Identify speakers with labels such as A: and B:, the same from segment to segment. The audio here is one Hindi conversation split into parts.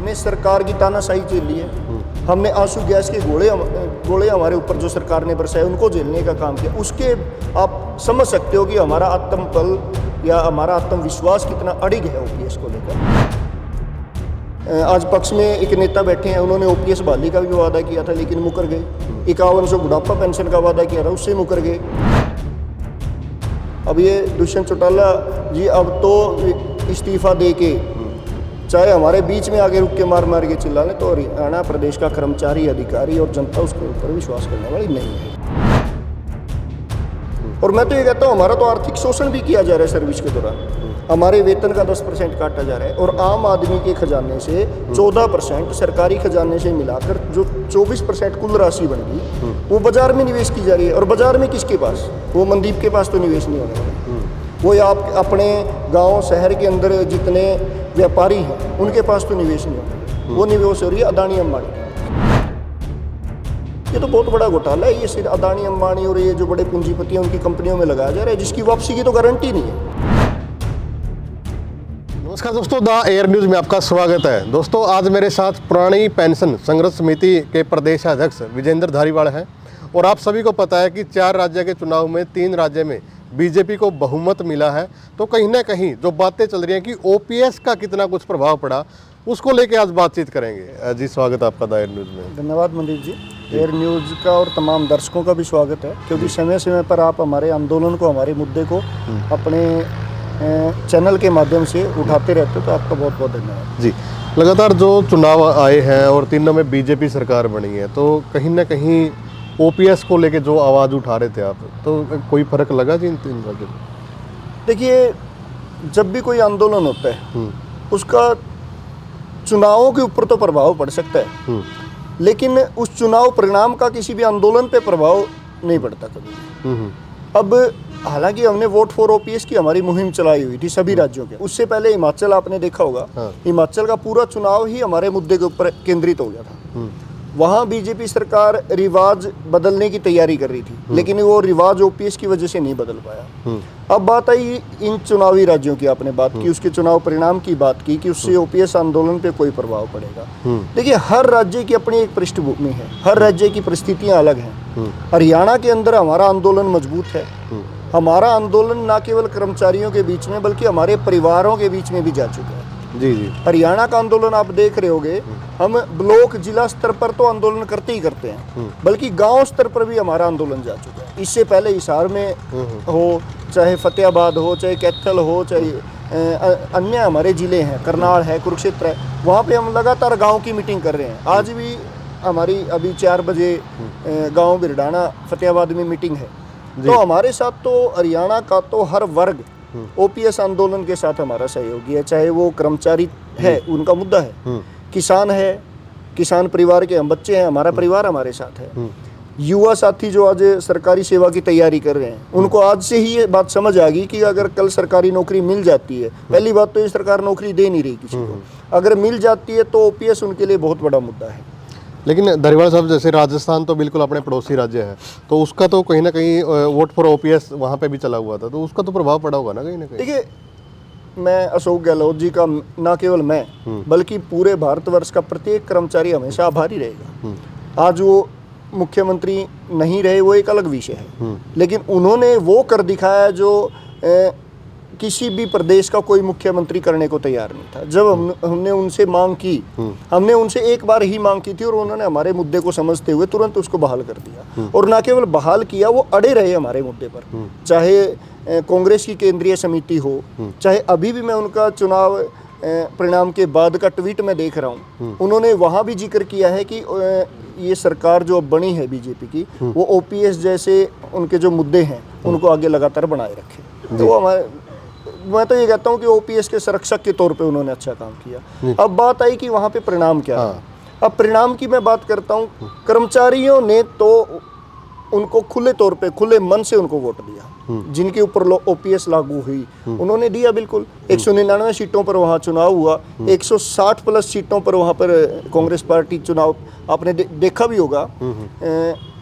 A: हमने सरकार की तानाशाही झेली है, हमने आंसू गैस के गोले हमारे ऊपर जो सरकार ने बरसाए उनको झेलने का काम किया। उसके आप समझ सकते हो कि हमारा आत्मबल या हमारा आत्मविश्वास कितना अड़िग है ओपीएस को लेकर। आज पक्ष में एक नेता बैठे हैं, उन्होंने ओपीएस बहाली का भी वादा किया था लेकिन मुकर गए। 5100 बुढ़ापा पेंशन का वादा किया था, उससे मुकर गए। अब ये दुष्यंत चौटाला जी अब तो इस्तीफा दे के चाहे हमारे बीच में आगे रुक के मार मार के चिल्ला लें, तो हरियाणा प्रदेश का कर्मचारी, अधिकारी और जनता उसके ऊपर विश्वास करने वाली नहीं है। और मैं तो ये कहता हूँ, हमारा तो आर्थिक शोषण भी किया जा रहा है सर्विस के दौरान। हमारे वेतन का 10% काटा जा रहा है और आम आदमी के खजाने से 14%, सरकारी खजाने से मिलाकर जो 24% कुल राशि बन गई वो बाजार में निवेश की जा रही है। और बाजार में किसके पास? वो मनदीप के पास तो निवेश नहीं होने वाला। वो आप अपने गांव शहर के अंदर जितने व्यापारी हैं उनके पास तो निवेश नहीं होगा। वो निवेश हो रही है अदानी अंबानी। ये तो बहुत बड़ा घोटाला है। ये सिर्फ अदानी अंबानी और ये जो बड़े पूंजीपति हैं उनकी कंपनियों में लगाया जा रहा है, जिसकी वापसी की तो गारंटी नहीं है।
B: नमस्कार दोस्तों, द एयर न्यूज़ में आपका स्वागत है। दोस्तों, आज मेरे साथ पुरानी पेंशन संघर्ष समिति के प्रदेश अध्यक्ष विजेंद्र धारीवाल हैं। और आप सभी को पता है कि 4 राज्य के चुनाव में 3 राज्य में बीजेपी को बहुमत मिला है। तो कहीं ना कहीं जो बातें चल रही हैं कि ओपीएस का कितना कुछ प्रभाव पड़ा, उसको लेके आज बातचीत करेंगे। जी स्वागत है आपका द एयर न्यूज़ में।
A: धन्यवाद मनदीप जी। एयर न्यूज़ का और तमाम दर्शकों का भी स्वागत है, क्योंकि समय समय पर आप हमारे आंदोलन को, हमारे मुद्दे को अपने चैनल के माध्यम से उठाते रहते हो, तो आपका बहुत बहुत धन्यवाद
B: जी। लगातार जो चुनाव आए हैं और तीनों में बीजेपी सरकार बनी है, तो कहीं ना कहीं ओपीएस को लेके जो आवाज़ उठा रहे थे आप, तो कोई फर्क लगा जी इन 3 राज्यों में?
A: देखिए, जब भी कोई आंदोलन होता है उसका चुनावों के ऊपर तो प्रभाव पड़ सकता है, लेकिन उस चुनाव परिणाम का किसी भी आंदोलन पे प्रभाव नहीं पड़ता कभी। अब हालांकि हमने वोट फॉर ओपीएस की हमारी मुहिम चलाई हुई थी सभी राज्यों के। उससे पहले हिमाचल आपने देखा होगा, हिमाचल का पूरा चुनाव ही हमारे मुद्दे के ऊपर केंद्रित हो गया था। वहाँ बीजेपी सरकार रिवाज बदलने की तैयारी कर रही थी, लेकिन वो रिवाज ओपीएस की वजह से नहीं बदल पाया। अब बात आई इन चुनावी राज्यों की, आपने बात की उसके चुनाव परिणाम की बात की कि उससे ओपीएस आंदोलन पे कोई प्रभाव पड़ेगा। देखिए, हर राज्य की अपनी एक पृष्ठभूमि है, हर राज्य की परिस्थितियां अलग हैं। हरियाणा के अंदर हमारा आंदोलन मजबूत है। हमारा आंदोलन न केवल कर्मचारियों के बीच में बल्कि हमारे परिवारों के बीच में भी जा चुका है। जी जी। हरियाणा का आंदोलन आप देख रहे होंगे, हम ब्लॉक जिला स्तर पर तो आंदोलन करते ही करते हैं, बल्कि गांव स्तर पर भी हमारा आंदोलन जा चुका है। इससे पहले हिसार में हो, चाहे फतेहाबाद हो, चाहे कैथल हो, चाहे अन्य हमारे जिले हैं, करनाल है, कुरुक्षेत्र है, वहाँ पे हम लगातार गाँव की मीटिंग कर रहे हैं। आज भी हमारी अभी 4 बजे गाँव बिरडाना फतेहाबाद में मीटिंग है। तो हमारे साथ तो हरियाणा का तो हर वर्ग ओपीएस आंदोलन के साथ हमारा सहयोगी है। चाहे वो कर्मचारी है, उनका मुद्दा है, किसान है, किसान परिवार के हम बच्चे हैं, हमारा परिवार हमारे साथ है। युवा साथी जो आज सरकारी सेवा की तैयारी कर रहे हैं, उनको आज से ही ये बात समझ आ गई कि अगर कल सरकारी नौकरी मिल जाती है, पहली बात तो ये सरकार नौकरी दे नहीं रही किसी को, अगर मिल जाती है तो ओपीएस उनके लिए बहुत बड़ा मुद्दा है।
B: लेकिन धारीवाल साहब, जैसे राजस्थान तो बिल्कुल अपने पड़ोसी राज्य है, तो उसका तो कहीं ना कहीं वोट फॉर ओपीएस वहाँ पे भी चला हुआ था, तो उसका तो प्रभाव पड़ा होगा ना कहीं ना कहीं।
A: देखिए, मैं अशोक गहलोत जी का न केवल मैं बल्कि पूरे भारतवर्ष का प्रत्येक कर्मचारी हमेशा आभारी रहेगा। आज वो मुख्यमंत्री नहीं रहे, वो एक अलग विषय है, लेकिन उन्होंने वो कर दिखाया जो किसी भी प्रदेश का कोई मुख्यमंत्री करने को तैयार नहीं था। जब हमने उनसे मांग की, हमने उनसे एक बार ही मांग की थी और उन्होंने हमारे मुद्दे को समझते हुए तुरंत उसको बहाल कर दिया। और ना केवल बहाल किया, वो अड़े रहे हमारे मुद्दे पर। चाहे कांग्रेस की केंद्रीय समिति हो, चाहे अभी भी मैं उनका चुनाव परिणाम के बाद का ट्वीट में देख रहा हूँ, उन्होंने वहाँ भी जिक्र किया है कि ये सरकार जो बनी है बीजेपी की, वो ओपीएस जैसे उनके जो मुद्दे हैं उनको आगे लगातार बनाए रखे। तो मैं तो ये कहता हूँ कि ओपीएस के संरक्षक के तौर पे उन्होंने अच्छा काम किया। अब बात आई कि वहाँ पे परिणाम क्या है। अब परिणाम की मैं बात करता हूँ, कर्मचारियों ने तो उनको खुले तौर पे, खुले मन से उनको वोट दिया। जिनके ऊपर ओपीएस लागू हुई उन्होंने दिया बिल्कुल। 199 सीटों पर वहाँ चुनाव हुआ, 160 प्लस सीटों पर वहाँ पर कांग्रेस पार्टी चुनाव, आपने देखा भी होगा,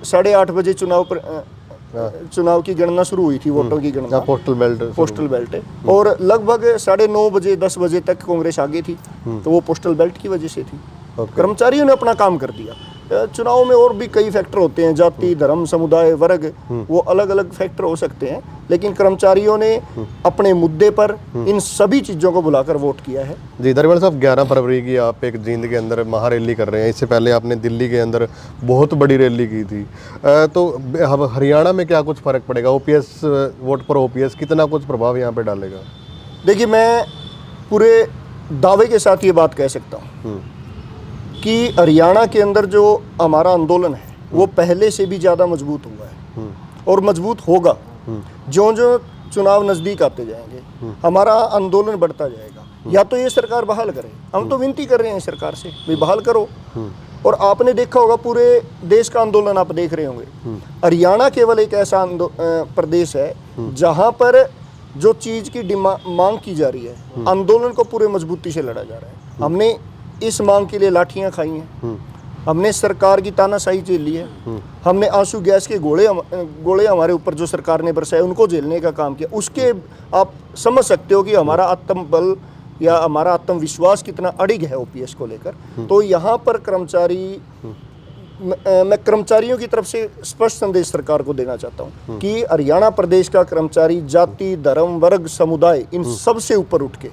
A: 8:30 बजे चुनाव चुनाव की गणना शुरू हुई थी, वोटों की गणना,
B: पोस्टल बेल्ट
A: है, और लगभग 9:30 बजे 10 बजे तक कांग्रेस आगे थी, तो वो पोस्टल बेल्ट की वजह से थी। कर्मचारियों ने अपना काम कर दिया। चुनाव में और भी कई फैक्टर होते हैं, जाति, धर्म, समुदाय, वर्ग, वो अलग अलग फैक्टर हो सकते हैं, लेकिन कर्मचारियों ने अपने मुद्दे पर इन सभी चीज़ों को बुलाकर वोट किया है।
B: जी धारीवाल साहब, 11 फरवरी की आप एक जींद के अंदर महारैली कर रहे हैं, इससे पहले आपने दिल्ली के अंदर बहुत बड़ी रैली की थी, तो अब हरियाणा में क्या कुछ फ़र्क पड़ेगा? ओपीएस वोट पर ओपीएस कितना कुछ प्रभाव यहाँ पे डालेगा?
A: देखिए, मैं पूरे दावे के साथ ये बात कह सकता हूँ कि हरियाणा के अंदर जो हमारा आंदोलन है वो पहले से भी ज़्यादा मजबूत हुआ है और मजबूत होगा। जो चुनाव नज़दीक आते जाएंगे हमारा आंदोलन बढ़ता जाएगा। या तो ये सरकार बहाल करे, हम तो विनती कर रहे हैं सरकार से, भाई बहाल करो। और आपने देखा होगा पूरे देश का आंदोलन आप देख रहे होंगे, हरियाणा केवल एक ऐसा प्रदेश है जहाँ पर जो चीज़ की मांग की जा रही है, आंदोलन को पूरे मजबूती से लड़ा जा रहा है। हमने इस मांग के लिए लाठियां खाई हैं, हमने सरकार की तानाशाही झेल ली है, हमने आंसू गैस के गोले हमारे ऊपर जो सरकार ने बरसाए उनको झेलने का काम किया। उसके आप समझ सकते हो कि हमारा आत्मबल या हमारा आत्मविश्वास कितना अड़िग है ओपीएस को लेकर। तो यहाँ पर मैं कर्मचारियों की तरफ से स्पष्ट संदेश सरकार को देना चाहता हूँ कि हरियाणा प्रदेश का कर्मचारी जाति, धर्म, वर्ग, समुदाय, इन सब से ऊपर उठ के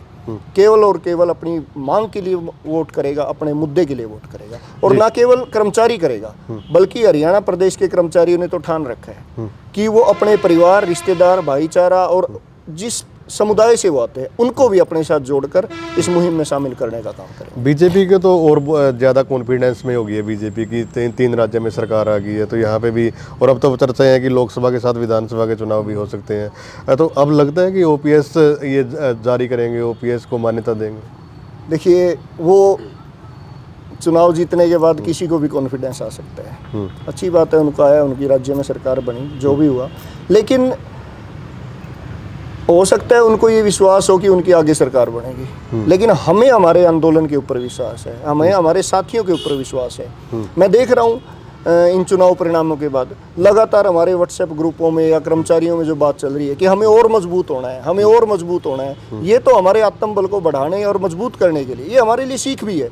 A: केवल और केवल अपनी मांग के लिए वोट करेगा, अपने मुद्दे के लिए वोट करेगा। और ना केवल कर्मचारी करेगा, बल्कि हरियाणा प्रदेश के कर्मचारियों ने तो ठान रखा है कि वो अपने परिवार, रिश्तेदार, भाईचारा और जिस समुदाय से वो आते हैं उनको भी अपने साथ जोड़कर इस मुहिम में शामिल करने का काम करें।
B: बीजेपी के तो और ज़्यादा कॉन्फिडेंस में हो गई है बीजेपी की, तीन राज्य में सरकार आ गई है, तो यहाँ पे भी, और अब तो चर्चा है कि लोकसभा के साथ विधानसभा के चुनाव भी हो सकते हैं, तो अब लगता है कि ओपीएस ये जारी करेंगे, ओपीएस को मान्यता देंगे?
A: देखिए, वो चुनाव जीतने के बाद किसी को भी कॉन्फिडेंस आ सकता है, अच्छी बात है, उनको आया, उनकी राज्य में सरकार बनी, जो भी हुआ, लेकिन हो सकता है उनको ये विश्वास हो कि उनकी आगे सरकार बनेगी, लेकिन हमें हमारे आंदोलन के ऊपर विश्वास है, हमें हमारे साथियों के ऊपर विश्वास है। मैं देख रहा हूँ इन चुनाव परिणामों के बाद लगातार हमारे व्हाट्सएप ग्रुपों में या कर्मचारियों में जो बात चल रही है कि हमें और मजबूत होना है, हमें और मजबूत होना है। ये तो हमारे आत्मबल को बढ़ाने और मजबूत करने के लिए, ये हमारे लिए सीख भी है,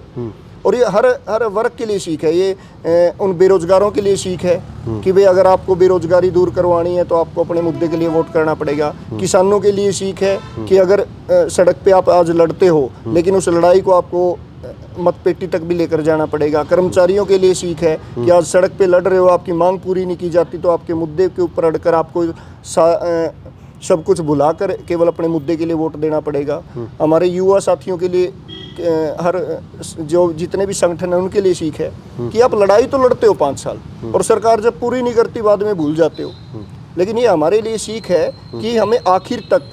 A: और ये हर वर्ग के लिए सीख है। ये उन बेरोजगारों के लिए सीख है कि भाई अगर आपको बेरोजगारी दूर करवानी है तो आपको अपने मुद्दे के लिए वोट करना पड़ेगा। किसानों के लिए सीख है कि अगर सड़क पे आप आज लड़ते हो लेकिन उस लड़ाई को आपको मतपेटी तक भी लेकर जाना पड़ेगा। कर्मचारियों के लिए सीख है कि आज सड़क पे लड़ रहे हो, आपकी मांग पूरी नहीं की जाती तो आपके मुद्दे के ऊपर अड़कर आपको सब कुछ भुलाकर केवल अपने मुद्दे के लिए वोट देना पड़ेगा। हमारे युवा साथियों के लिए हर जो जितने भी संगठन हैं उनके लिए सीख है कि आप लड़ाई तो लड़ते हो 5 साल और सरकार जब पूरी नहीं करती बाद में भूल जाते हो, लेकिन ये हमारे लिए सीख है कि हमें आखिर तक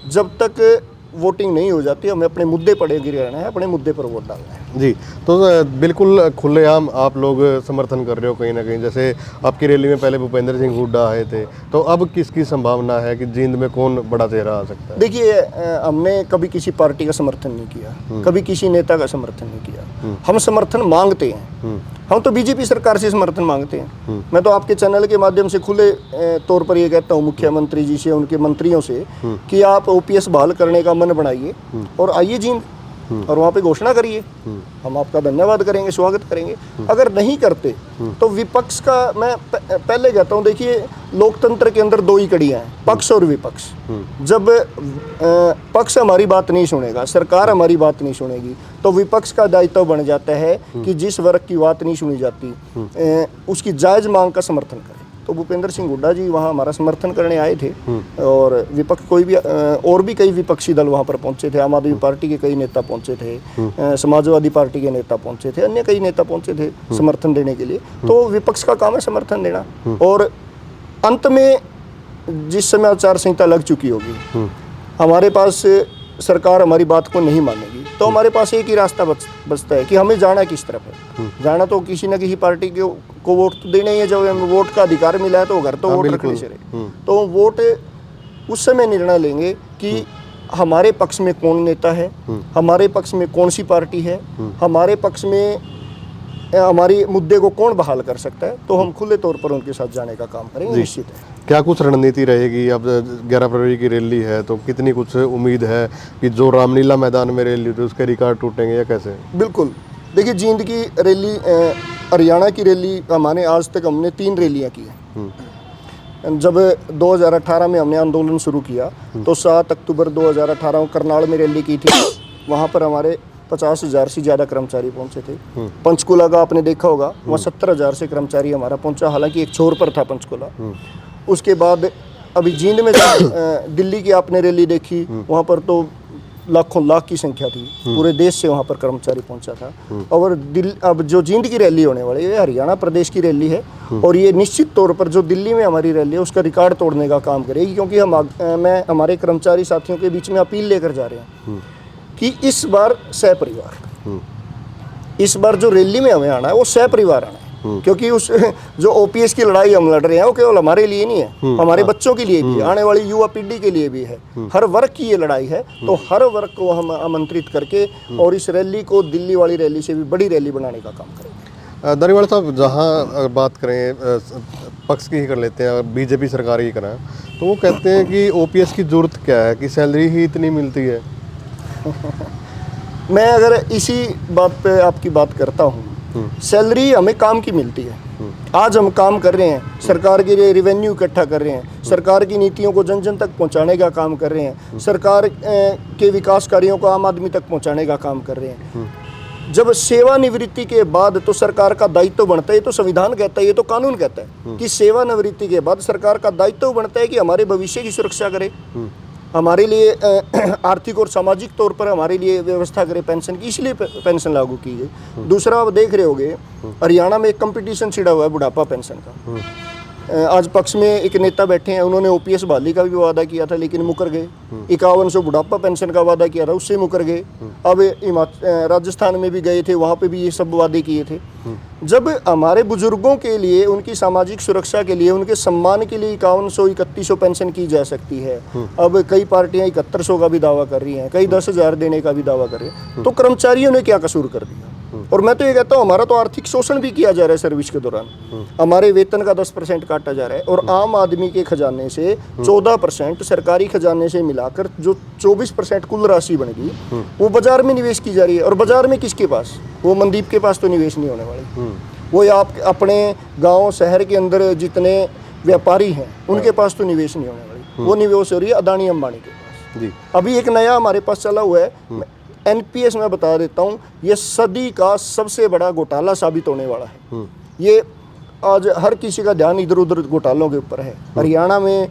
A: जब तक वोटिंग नहीं हो जाती हमें अपने मुद्दे पर गिर रहना है, अपने मुद्दे पर वोट डालना है।
B: जी, तो बिल्कुल खुलेआम आप लोग समर्थन कर रहे हो कहीं ना कहीं, जैसे आपकी रैली में पहले भूपेंद्र सिंह हुड्डा आए थे, तो अब किसकी संभावना है कि जींद में कौन बड़ा चेहरा आ सकता है?
A: देखिए, हमने कभी किसी पार्टी का समर्थन नहीं किया, कभी किसी नेता का समर्थन नहीं किया। हम समर्थन मांगते हैं, हम तो बीजेपी सरकार से समर्थन मांगते हैं। मैं तो आपके चैनल के माध्यम से खुले तौर पर ये कहता हूँ मुख्यमंत्री जी से, उनके मंत्रियों से कि आप ओपीएस बहाल करने का मन बनाइए और आइए जींद और वहाँ पे घोषणा करिए, हम आपका धन्यवाद करेंगे, स्वागत करेंगे। अगर नहीं करते तो विपक्ष का मैं पहले कहता हूँ, देखिए लोकतंत्र के अंदर 2 ही कड़ियाँ हैं, पक्ष और विपक्ष। जब पक्ष हमारी बात नहीं सुनेगा, सरकार हमारी बात नहीं सुनेगी, तो विपक्ष का दायित्व बन जाता है कि जिस वर्ग की बात नहीं सुनी जाती उसकी जायज़ मांग का समर्थन करें। तो भूपेंद्र सिंह हुड्डा जी वहाँ हमारा समर्थन करने आए थे और विपक्ष कोई भी और भी कई विपक्षी दल वहाँ पर पहुँचे थे। आम आदमी पार्टी के कई नेता पहुँचे थे, समाजवादी पार्टी के नेता पहुँचे थे, अन्य कई नेता पहुँचे थे समर्थन देने के लिए। तो विपक्ष का काम है समर्थन देना, और अंत में जिस समय आचार संहिता लग चुकी होगी, हमारे पास सरकार हमारी बात को नहीं मानेगी, तो हमारे पास एक ही रास्ता बचता है कि हमें जाना किस तरफ है। जाना तो किसी न किसी पार्टी को वोट तो देना ही है। जब हमें वोट का अधिकार मिला है तो घर तो वोट रखने से रहे, तो वोट उस समय निर्णय लेंगे कि हमारे पक्ष में कौन नेता है, हमारे पक्ष में कौन सी पार्टी है, हमारे पक्ष में हमारी मुद्दे को कौन बहाल कर सकता है, तो हम खुले तौर पर उनके साथ जाने का काम करेंगे, निश्चित है।
B: क्या कुछ रणनीति रहेगी? अब 11 फरवरी की रैली है, तो कितनी कुछ उम्मीद है कि जो रामलीला मैदान में रैली हुई उसके रिकॉर्ड टूटेंगे या कैसे?
A: बिल्कुल, देखिए जींद की रैली, हरियाणा की रैली, हमने आज तक हमने 3 रैलियाँ की हैं। जब 2018 में हमने आंदोलन शुरू किया तो 7 अक्टूबर 2018 को करनाल में रैली की थी। वहाँ पर हमारे 50,000 से ज़्यादा कर्मचारी पहुँचे थे। पंचकुला का आपने देखा होगा, वहाँ 70,000 से कर्मचारी हमारा पहुँचा, हालांकि एक छोर पर था पंचकुला। उसके बाद अभी जींद में दिल्ली की आपने रैली देखी, वहाँ पर तो लाखों लाख की संख्या थी, पूरे देश से वहाँ पर कर्मचारी पहुँचा था। और अब जो जींद की रैली होने वाली है, हरियाणा प्रदेश की रैली है, और ये निश्चित तौर पर जो दिल्ली में हमारी रैली है उसका रिकॉर्ड तोड़ने का काम करेगी, क्योंकि मैं हमारे कर्मचारी साथियों के बीच में अपील लेकर जा रहे हैं कि इस बार सहपरिवार, इस बार जो रैली में हमें आना है वो सहपरिवार आना है। क्योंकि उस जो ओपीएस की लड़ाई हम लड़ रहे हैं वो केवल हमारे लिए नहीं है, हमारे बच्चों के लिए भी है, आने वाली युवा पीढ़ी के लिए भी है। हर वर्ग की ये लड़ाई है, तो हर वर्ग को हम आमंत्रित करके और इस रैली को दिल्ली वाली रैली से भी बड़ी रैली बनाने का काम करेंगे।
B: दारीवाल साहब, जहाँ बात करें पक्ष की ही कर लेते हैं, बीजेपी सरकार ही करें, तो वो कहते हैं कि ओपीएस की जरूरत क्या है, कि सैलरी ही इतनी मिलती है।
A: मैं अगर इसी बात पे आपकी बात करता हूँ, सैलरी हमें काम की मिलती है। आज हम काम कर रहे हैं, सरकार के लिए रेवेन्यू इकट्ठा कर रहे हैं, सरकार की नीतियों को जन जन तक पहुंचाने का काम कर रहे हैं, सरकार के विकास कार्यों को आम आदमी तक पहुंचाने का काम कर रहे हैं। जब सेवानिवृत्ति के बाद तो सरकार का दायित्व बनता है, ये तो संविधान कहता है, ये तो कानून कहता है कि सेवानिवृत्ति के बाद सरकार का दायित्व बनता है कि हमारे भविष्य की सुरक्षा करे, हमारे लिए आर्थिक और सामाजिक तौर पर हमारे लिए व्यवस्था करे पेंशन की, इसलिए पेंशन लागू की गई। दूसरा, आप देख रहे होंगे हरियाणा में एक कंपटीशन छिड़ा हुआ है बुढ़ापा पेंशन का। आज पक्ष में एक नेता बैठे हैं, उन्होंने ओपीएस बहाली का भी वादा किया था लेकिन मुकर गए। 5100 बुढ़ापा पेंशन का वादा किया था, उससे मुकर गए। अब राजस्थान में भी गए थे, वहाँ पे भी ये सब वादे किए थे। जब हमारे बुजुर्गों के लिए, उनकी सामाजिक सुरक्षा के लिए, उनके सम्मान के लिए 5100 3100 पेंशन की जा सकती है, अब कई पार्टियां 7100 का भी दावा कर रही हैं, कई 10,000 देने का भी दावा कर रही हैं, तो कर्मचारियों ने क्या कसूर कर दिया? और मैं तो ये कहता हूँ, हमारा तो आर्थिक शोषण भी किया जा रहा है सर्विस के दौरान। हमारे वेतन का 10% काटा जा रहा है, और आम आदमी के खजाने से 14%, सरकारी खजाने से मिलाकर जो 24% कुल राशि बन गई, वो बाजार में निवेश की जा रही है। और बाजार में किसके पास? वो मनदीप के पास तो निवेश नहीं होने वाली। वो आप अपने गांव शहर के अंदर जितने व्यापारी हैं उनके पास तो निवेश नहीं होने वाली, वो निवेश हो रही है अदानी अंबानी के पास। जी। अभी एक नया हमारे पास चला हुआ है एनपीएस, मैं बता देता हूँ, ये सदी का सबसे बड़ा घोटाला साबित होने वाला है। ये आज हर किसी का ध्यान इधर उधर घोटालों के ऊपर है। हरियाणा में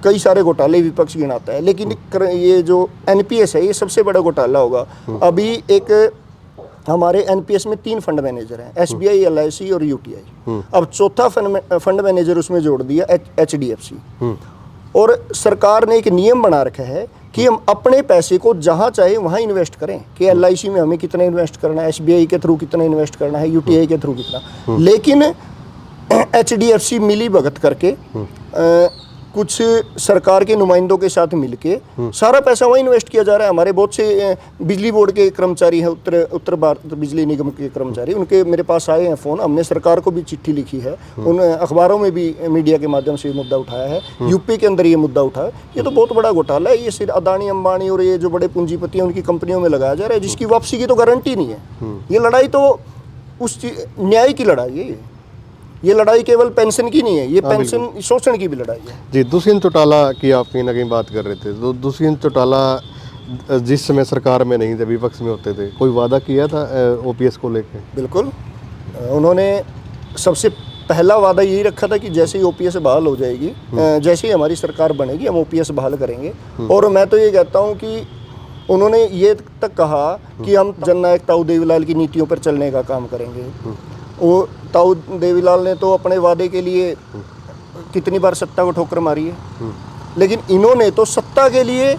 A: कई सारे घोटाले विपक्ष गिनाता है, लेकिन ये जो एनपीएस है ये सबसे बड़ा घोटाला होगा। अभी एक हमारे एनपीएस में 3 फंड मैनेजर हैं, एसबीआई, एलआईसी और यूटीआई। अब चौथा फंड मैनेजर उसमें जोड़ दिया एचडीएफसी। और सरकार ने एक नियम बना रखा है कि हम अपने पैसे को जहां चाहे वहां इन्वेस्ट करें, कि एलआईसी में हमें कितना इन्वेस्ट करना है, एसबीआई के थ्रू कितना इन्वेस्ट करना है, यूटीआई के थ्रू कितना। लेकिन एचडीएफसी मिली भगत करके कुछ सरकार के नुमाइंदों के साथ मिलके सारा पैसा वहीं इन्वेस्ट किया जा रहा है। हमारे बहुत से बिजली बोर्ड के कर्मचारी हैं, उत्तर भारत बिजली निगम के कर्मचारी, उनके मेरे पास आए हैं फ़ोन। हमने सरकार को भी चिट्ठी लिखी है, उन अखबारों में भी मीडिया के माध्यम से ये मुद्दा उठाया है, यूपी के अंदर ये मुद्दा उठा है। ये तो बहुत बड़ा घोटाला है, ये सिर्फ अदानी अंबानी और ये जो बड़े पूंजीपति हैं उनकी कंपनियों में लगाया जा रहा है, जिसकी वापसी की तो गारंटी नहीं है। ये लड़ाई तो उस न्याय की लड़ाई है, ये लड़ाई केवल पेंशन की नहीं है, ये पेंशन शोषण की भी लड़ाई है।
B: जी, दुष्यंत चौटाला की आप कहीं ना कहीं बात कर रहे थे, तो दुष्यंत चौटाला जिस समय सरकार में नहीं थे, विपक्ष में होते थे, कोई वादा किया था ओपीएस को लेकर? बिल्कुल,
A: उन्होंने सबसे पहला वादा यही रखा था कि जैसे ही ओपीएस बहाल हो जाएगी, जैसे ही हमारी सरकार बनेगी, हम ओपीएस बहाल करेंगे। और मैं तो ये कहता हूँ कि उन्होंने ये तक कहा कि हम जननायक ताऊ देवीलाल की नीतियों पर चलने का काम करेंगे। वो ताऊ देवीलाल ने तो अपने वादे के लिए कितनी बार सत्ता को ठोकर मारी है, लेकिन इन्होंने तो सत्ता के लिए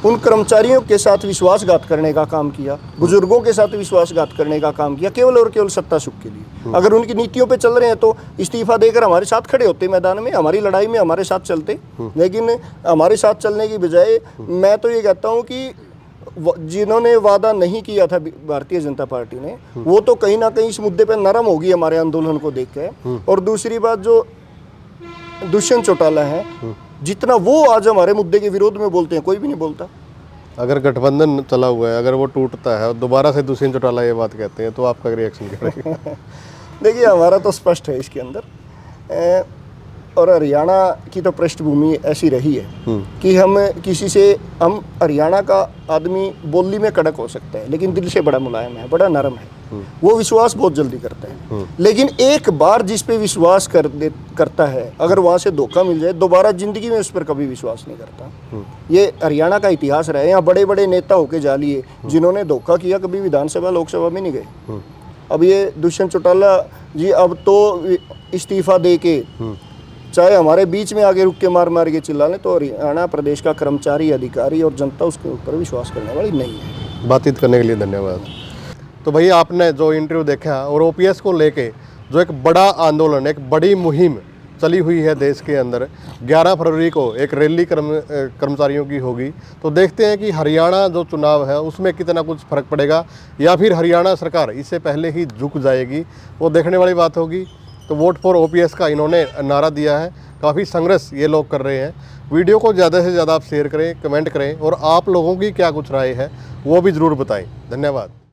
A: उन कर्मचारियों के साथ विश्वासघात करने का काम किया, बुजुर्गों के साथ विश्वासघात करने का काम किया, केवल और केवल सत्ता सुख के लिए। अगर उनकी नीतियों पे चल रहे हैं तो इस्तीफा देकर हमारे साथ खड़े होते मैदान में, हमारी लड़ाई में हमारे साथ चलते। लेकिन हमारे साथ चलने की बजाय मैं तो ये कहता हूँ कि जिन्होंने वादा नहीं किया था भारतीय जनता पार्टी ने, वो तो कहीं ना कहीं इस मुद्दे पे नरम होगी हमारे आंदोलन को देख के। और दूसरी बात, जो दुष्यंत चौटाला है, जितना वो आज हमारे मुद्दे के विरोध में बोलते हैं, कोई भी नहीं बोलता।
B: अगर गठबंधन चला हुआ है, अगर वो टूटता है और दोबारा से दुष्यंत चौटाला ये बात कहते हैं, तो आपका रिएक्शन क्या रहेगा?
A: देखिए, हमारा तो स्पष्ट है इसके अंदर। और हरियाणा की तो पृष्ठभूमि ऐसी रही है कि हम हरियाणा का आदमी बोली में कड़क हो सकता है, लेकिन दिल से बड़ा मुलायम है, बड़ा नरम है। वो विश्वास बहुत जल्दी करता है, लेकिन एक बार जिस पे विश्वास करता है, अगर वहाँ से धोखा मिल जाए, दोबारा जिंदगी में उस पर कभी विश्वास नहीं करता। ये हरियाणा का इतिहास रहा है। यहाँ बड़े बड़े नेता होके जा लिए जिन्होंने धोखा किया, कभी विधानसभा लोकसभा में नहीं गए। अब ये दुष्यंत चौटाला जी अब तो इस्तीफा दे के, चाहे हमारे बीच में आगे रुक के मार के चिल्ला लें, तो हरियाणा प्रदेश का कर्मचारी, अधिकारी और जनता उसके ऊपर विश्वास करने वाली नहीं है।
B: बातचीत करने के लिए धन्यवाद। तो भैया, आपने जो इंटरव्यू देखा और ओपीएस को लेके जो एक बड़ा आंदोलन, एक बड़ी मुहिम चली हुई है देश के अंदर, 11 फरवरी को एक रैली कर्मचारियों की होगी। तो देखते हैं कि हरियाणा जो चुनाव है उसमें कितना कुछ फर्क पड़ेगा, या फिर हरियाणा सरकार इससे पहले ही झुक जाएगी, वो देखने वाली बात होगी। तो वोट फॉर ओपीएस का इन्होंने नारा दिया है, काफ़ी संघर्ष ये लोग कर रहे हैं। वीडियो को ज़्यादा से ज़्यादा आप शेयर करें, कमेंट करें, और आप लोगों की क्या कुछ राय है वो भी ज़रूर बताएं। धन्यवाद।